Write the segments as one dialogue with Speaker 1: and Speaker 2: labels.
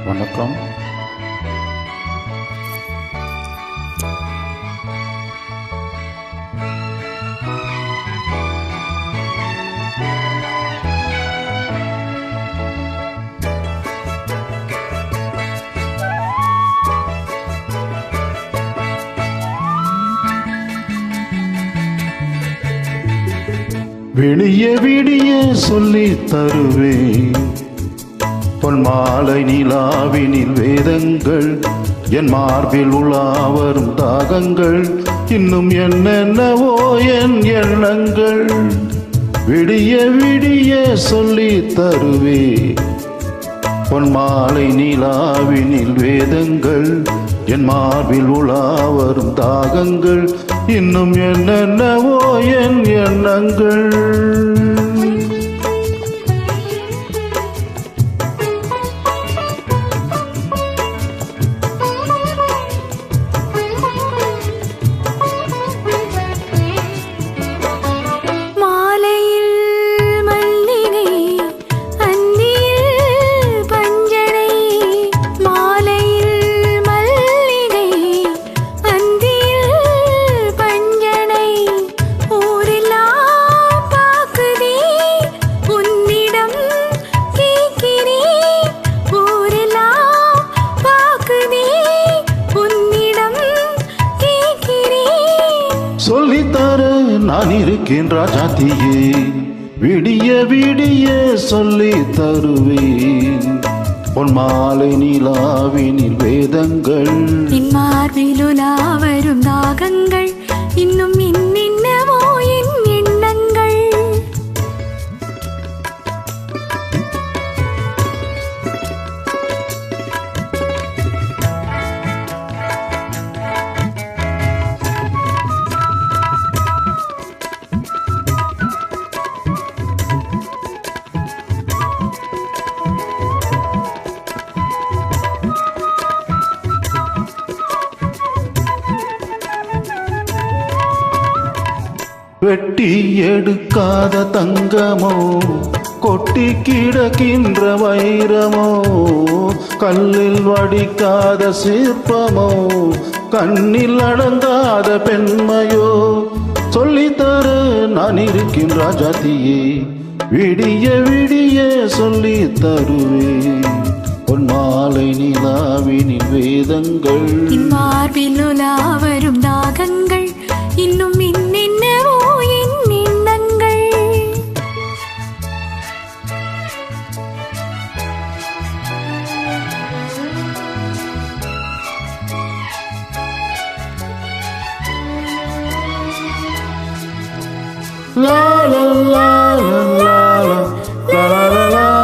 Speaker 1: வணக்கம். விடிய விடிய சொல்லி தருவேன் பொன்மாலை நிலாவினில் வேதங்கள், என் மார்பில் உலாவரும் தாகங்கள், இன்னும் என்னென்னவோ என் எண்ணங்கள். விடிய விடிய சொல்லி தருவேன் பொன்மாலை நிலாவினில் வேதங்கள், என் மார்பில் உலாவரும் தாகங்கள், இன்னும் என்னென்னவோ என் எண்ணங்கள். சொல்லித்தர நான் இருக்கேன் ராஜாத்தியே, விடிய விடிய சொல்லி தருவேன் பொன்மாலை நிலாவினில் வேதங்கள்,
Speaker 2: என் மார்பில் உலாவரும் தாகங்கள், இன்னும் என்னென்னவோ என் எண்ணங்கள்.
Speaker 1: வெட்டி எடுக்காத தங்கமோ, கொட்டி கிடக்கின்ற வைரமோ, கல்லில் வடிக்காத சிற்பமோ, கண்ணில் அடங்காத பெண்மையோ, சொல்லித்தர நான் இருக்கேன் ராஜாத்தியே, விடிய விடிய சொல்லி தருவேன் பொன்மாலை நிலாவினில் வேதங்கள்,
Speaker 2: மார்பில் உலாவரும் தாகங்கள், இன்னும் என்னென்னவோ என் எண்ணங்கள்.
Speaker 1: லா லா லா லா லா லா லா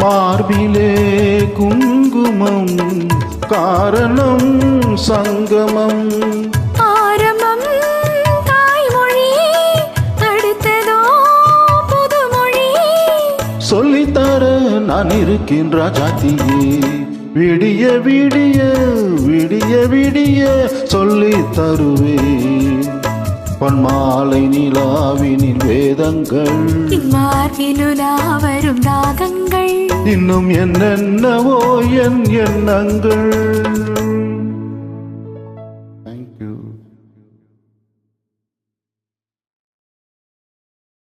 Speaker 1: மார்பிலே குங்குமம் காரணம் சங்கமம்,
Speaker 2: ஆரம்பம் தாய்மொழி, அடுத்ததோ புதுமொழி.
Speaker 1: சொல்லித்தர நான் இருக்கேன் ராஜாத்தியே, விடிய விடிய விடிய விடிய சொல்லி தருவேன் பொன்மாலை நிலாவினில் வேதங்கள்,
Speaker 2: மார்பில் உலாவரும் தாகங்கள்,
Speaker 1: இன்னும் என்னென்னவோ என் எண்ணங்கள்.